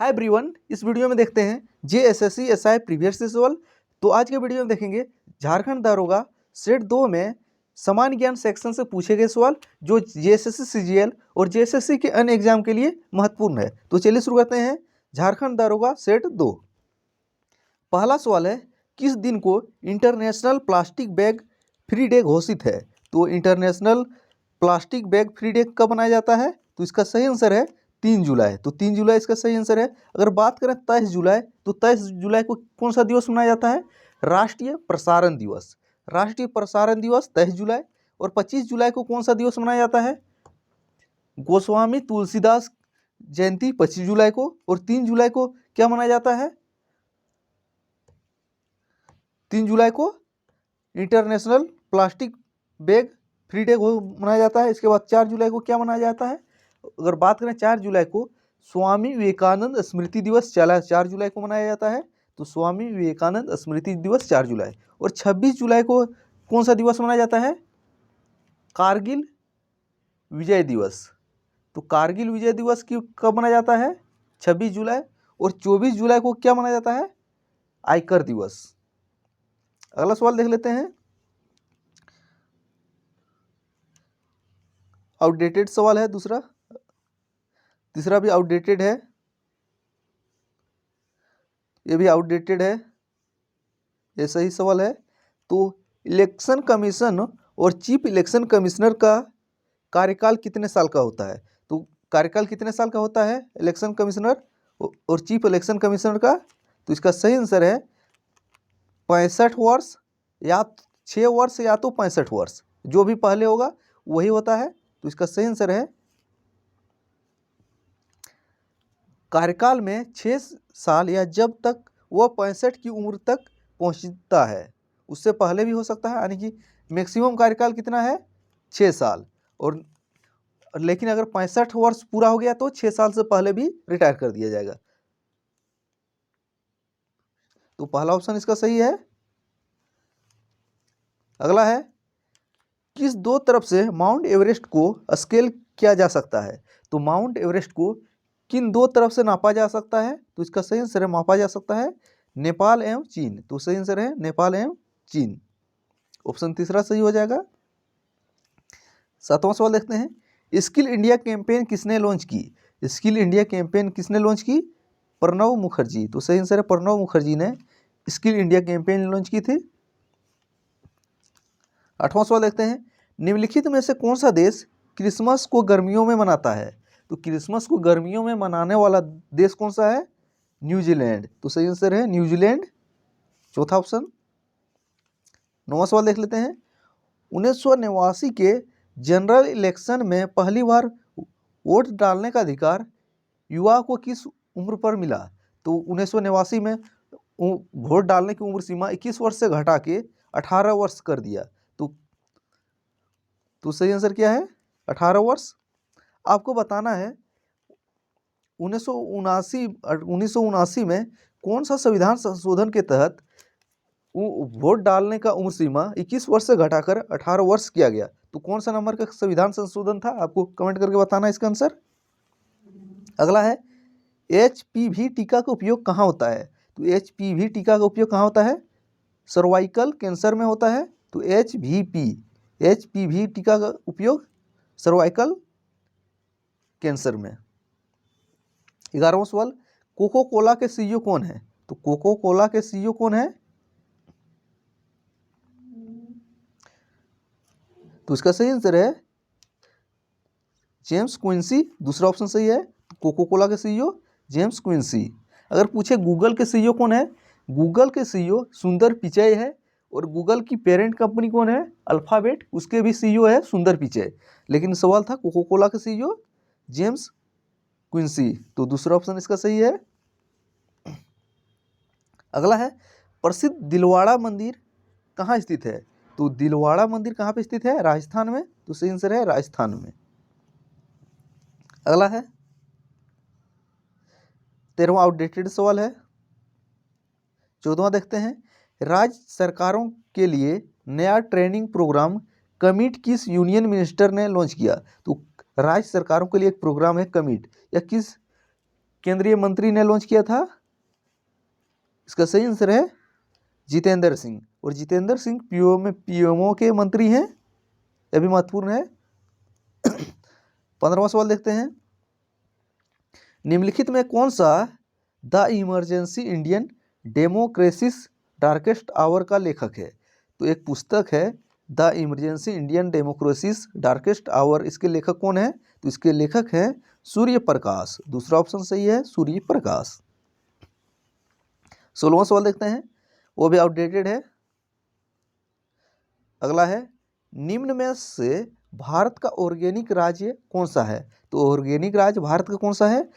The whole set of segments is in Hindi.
हाय एवरीवन, इस वीडियो में देखते हैं जेएसएससी एसआई प्रीवियस सवाल। तो आज के वीडियो में देखेंगे झारखंड दारोगा सेट 2 में सामान्य ज्ञान सेक्शन से पूछे गए सवाल जो जेएसएससी सीजीएल और जेएसएससी के अन्य एग्जाम के लिए महत्वपूर्ण है। तो चलिए शुरू करते हैं। झारखंड दारोगा सेट 2। पहला सवाल है, किस दिन को international plastic bag free day घोषित है? तो international plastic bag free day कब मनाया जाता है? तो इसका सही आंसर है 3 जुलाई। तो 3 जुलाई इसका सही आंसर है। अगर बात करें 23 जुलाई, तो 23 जुलाई को कौन सा दिवस मनाया जाता है? राष्ट्रीय प्रसारण दिवस। राष्ट्रीय प्रसारण दिवस 23 जुलाई। और 25 जुलाई को कौन सा दिवस मनाया जाता है? गोस्वामी तुलसीदास जयंती 25 जुलाई को। और 3 जुलाई को क्या मनाया जाता है? 3 जुलाई को international plastic bag free day मनाया जाता है। इसके बाद 4 जुलाई को क्या मनाया जाता है? अगर बात करें 4 जुलाई को, स्वामी विवेकानंद स्मृति दिवस 4 जुलाई को मनाया जाता है। तो स्वामी विवेकानंद स्मृति दिवस 4 जुलाई। और 26 जुलाई को कौन सा दिवस मनाया जाता है? कारगिल विजय दिवस। तो कारगिल विजय दिवस की कब मनाया जाता है? 26 जुलाई। और 24 जुलाई को क्या मनाया जाता है? आयकर दिवस। अगला सवाल देख लेते हैं। आउटडेटेड सवाल है दूसरा। तीसरा भी आउटडेटेड है, ये भी आउटडेटेड है, ये सही सवाल है। तो इलेक्शन कमीशन और चीफ इलेक्शन कमिश्नर का कार्यकाल कितने साल का होता है? तो कार्यकाल कितने साल का होता है इलेक्शन कमिश्नर और चीफ इलेक्शन कमिश्नर का? तो इसका सही आंसर है 65 वर्ष, या 6 वर्ष या तो 65 वर्ष, जो भी पहले होगा वही होता है। तो इसका सही आंसर है कार्यकाल में 6 साल, या जब तक वह 65 की उम्र तक पहुंचता है। उससे पहले भी हो सकता है, यानी कि मैक्सिमम कार्यकाल कितना है? 6 साल। और लेकिन अगर 65 वर्ष पूरा हो गया तो 6 साल से पहले भी रिटायर कर दिया जाएगा। तो पहला ऑप्शन इसका सही है। अगला है, किस दो तरफ से माउंट एवरेस्ट को स्केल किया जा सकता है? तो माउंट एवरेस्ट को किन दो तरफ से नापा जा सकता है? तो इसका सही आंसर है मापा जा सकता है नेपाल एवं चीन। तो सही आंसर है नेपाल एवं चीन। ऑप्शन तीसरा सही हो जाएगा। 7वां सवाल देखते हैं। स्किल इंडिया कैंपेन किसने लॉन्च की? स्किल इंडिया कैंपेन किसने लॉन्च की? प्रणब मुखर्जी। तो सही आंसर है प्रणब मुखर्जी ने स्किल इंडिया कैंपेन लॉन्च की थी। 8वां सवाल देखते हैं। निम्नलिखित में से कौन सा देश क्रिसमस को गर्मियों में मनाता है? तो क्रिसमस को गर्मियों में मनाने वाला देश कौन सा है? न्यूजीलैंड। तो सही आंसर है न्यूजीलैंड, चौथा ऑप्शन। 9वां सवाल देख लेते हैं। 1989 के जनरल इलेक्शन में पहली बार वोट डालने का अधिकार युवा को किस उम्र पर मिला? तो 1989 में वोट डालने की उम्र सीमा 21 वर्ष से घटा के 18 वर्ष कर दिया। तो सही आंसर क्या है? 18 वर्ष। आपको बताना है 1979 में कौन सा संविधान संशोधन के तहत वोट डालने का उम्र सीमा 21 वर्ष से घटाकर 18 वर्ष किया गया। तो कौन सा नंबर का संविधान संशोधन था? आपको कमेंट करके बताना इसका आंसर। अगला है, HPV टीका का उपयोग कहाँ होता है? तो HPV टीका का उपयोग कहाँ होता है? सर्वाइकल कैंसर में होता है। तो HPV टीका का उपयोग सर्वाइकल कैंसर में। 11वां सवाल, कोको कोला के सीईओ कौन है? तो कोको कोला के सीईओ कौन है? तो इसका सही आंसर है जेम्स क्विंसी, दूसरा ऑप्शन सही है। कोको कोला के सीईओ जेम्स क्विंसी। अगर पूछे गूगल के सीईओ कौन है? गूगल के सीईओ सुंदर पिचई है। और गूगल की पेरेंट कंपनी कौन है? अल्फाबेट, उसके भी सीईओ है सुंदर पिचई। लेकिन सवाल था कोको कोला के सीईओ जेम्स क्विंसी। तो दूसरा ऑप्शन इसका सही है। अगला है, प्रसिद्ध दिलवाड़ा मंदिर कहाँ स्थित है? तो दिलवाड़ा मंदिर कहाँ पे स्थित है? राजस्थान में। तो सही आंसर है राजस्थान में। अगला है 13वां आउटडेटेड सवाल है। 14वां देखते हैं। राज्य सरकारों के लिए नया ट्रेनिंग प्रोग्राम कमिट किस यूनियन मिनिस्टर ने लॉन्च किया? तो राज्य सरकारों के लिए एक प्रोग्राम है कमिट, या केंद्रीय मंत्री ने लॉन्च किया था? इसका सही आंसर है जितेंद्र सिंह। और जितेंद्र सिंह पीएमओ के मंत्री हैं, यह भी महत्वपूर्ण है। 15वां सवाल देखते हैं। निम्नलिखित में कौन सा the emergency Indian democracies darkest hour का लेखक है? तो एक पुस्तक है the emergency Indian democracies darkest hour, इसके लेखक कौन है? तो इसके लेखक हैं सूर्य प्रकाश। दूसरा ऑप्शन सही है, सूर्य प्रकाश। 16वां सवाल देखते हैं, वो भी आउटडेटेड है। अगला है, निम्न में से भारत का ऑर्गेनिक राज्य कौन सा है? तो ऑर्गेनिक राज्य भारत का कौन सा है?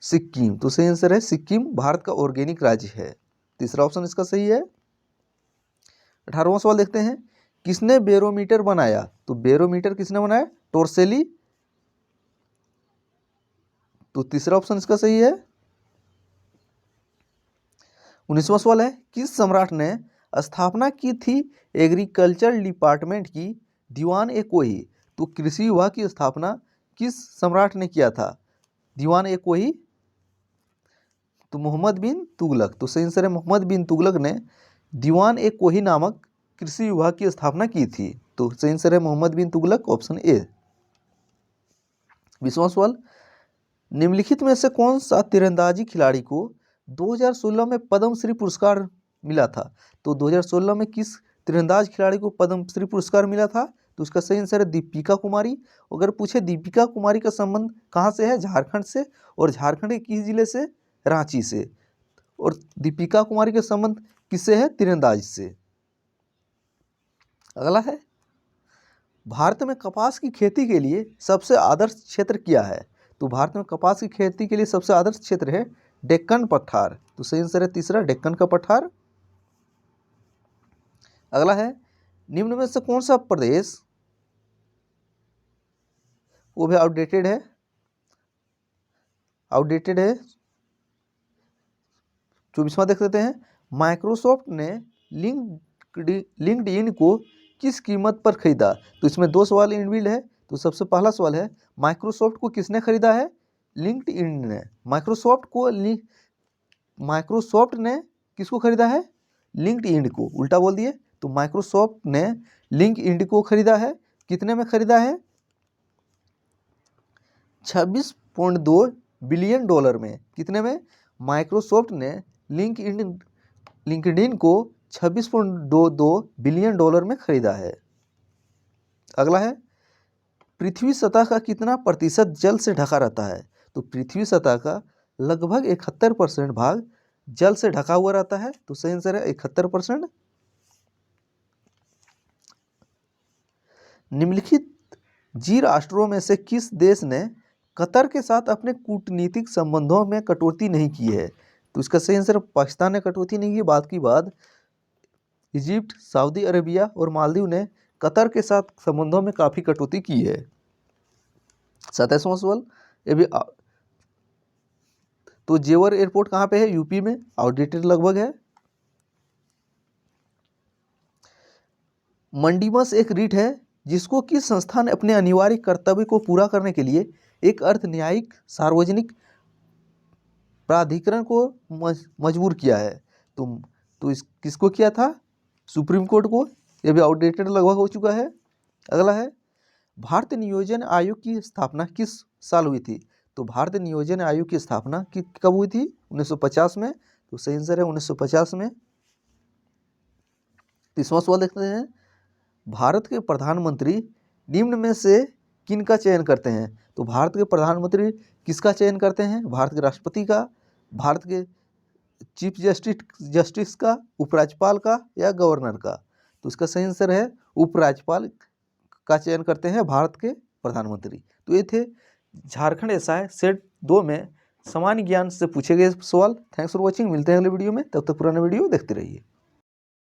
सिक्किम। तो सही आंसर है सिक्किम भारत का ऑर्गेनिक राज्य है। तीसरा ऑप्शन इसका सही है। 18वां सवाल देखते हैं, किसने बैरोमीटर बनाया? तो बैरोमीटर किसने बनाया? टोर्सेली। तो तीसरा ऑप्शन इसका सही है। 19वां सवाल है, किस सम्राट ने स्थापना की थी एग्रीकल्चर डिपार्टमेंट की दीवान ए कोही? तो कृषि विभाग की स्थापना किस सम्राट ने किया था? दीवान ए कोही? तो मोहम्मद बिन तुगलक। तो सही आंसर है मोहम्मद बिन तुगलक ने दीवान ए कोही नामक कृषि विभाग की स्थापना की थी। तो सही आंसर है मोहम्मद बिन तुगलक, ऑप्शन ए। 20वां सवाल, निम्नलिखित में से कौन सा तीरंदाजी खिलाड़ी को 2016 में पद्मश्री पुरस्कार मिला था? तो 2016 में किस तीरंदाज खिलाड़ी को पद्मश्री पुरस्कार मिला था? तो उसका सही आंसर है दीपिका कुमारी। अगर पूछे दीपिका कुमारी का संबंध कहाँ से है? झारखंड से। और झारखंड के किस जिले से? रांची से। और दीपिका कुमारी का संबंध किससे है? तीरंदाज से। अगला है, भारत में कपास की खेती के लिए सबसे आदर्श क्षेत्र क्या है? तो भारत में कपास की खेती के लिए सबसे आदर्श क्षेत्र है डेक्कन पठार। तो सही आंसर है तीसरा, डेक्कन का पठार। अगला है, निम्न में से कौन सा प्रदेश, वो भी आउटडेटेड है, 24वां देख लेते हैं। माइक्रोसॉफ्ट ने लिंक्डइन को किस कीमत पर खरीदा? तो इसमें दो सवाल इनबिल्ड है। तो सबसे पहला सवाल है, माइक्रोसॉफ्ट को किसने खरीदा है? लिंक्डइन ने। माइक्रोसॉफ्ट ने किसको खरीदा है? लिंक्डइन को। उल्टा बोल दिए। तो माइक्रोसॉफ्ट ने लिंक्डइन को खरीदा है। कितने में खरीदा है? 26.2 बिलियन डॉलर में। कितने में? माइक्रोसॉफ्ट ने लिंक्डइन को 26.22 बिलियन डॉलर में खरीदा है। अगला है, पृथ्वी सतह का कितना प्रतिशत जल से ढका रहता है? तो पृथ्वी सतह का लगभग 71% भाग जल से ढका हुआ रहता है। तो सही आंसर है 71%। निम्नलिखित जी राष्ट्रों में से किस देश ने कतर के साथ अपने कूटनीतिक संबंधों में कटौती नहीं की है? तो इसका सही आंसर पाकिस्तान ने कटौती नहीं की। बात की बात इजिप्ट, सऊदी अरेबिया और मालदीव ने कतर के साथ संबंधों में काफ़ी कटौती की है। 27वां सवाल, ये भी तो जेवर एयरपोर्ट कहाँ पे है? यूपी में। आउटडेटेड लगभग है। मंडीमस एक रीट है जिसको किस संस्था ने अपने अनिवार्य कर्तव्य को पूरा करने के लिए एक अर्ध न्यायिक सार्वजनिक प्राधिकरण को मजबूर किया है? तो किसको किया था? सुप्रीम कोर्ट को। यह भी आउटडेटेड लगभग हो चुका है। अगला है, भारतीय नियोजन आयोग की स्थापना किस साल हुई थी? तो भारतीय नियोजन आयोग की स्थापना कब हुई थी? 1950 में। तो सही आंसर है 1950 में। 30वां सवाल देखते हैं, भारत के प्रधानमंत्री निम्न में से किन का चयन करते हैं? तो भारत के प्रधानमंत्री किसका चयन करते हैं? भारत के राष्ट्रपति का, भारत के चीफ जस्टिस का, उपराज्यपाल का या गवर्नर का? तो इसका सही आंसर है उपराज्यपाल का चयन करते हैं भारत के प्रधानमंत्री। तो ये थे झारखंड एसआई सेट 2 में सामान्य ज्ञान से पूछे गए सवाल। Thanks for watching. मिलते हैं अगले वीडियो में, तब तक पुराना वीडियो देखते रहिए।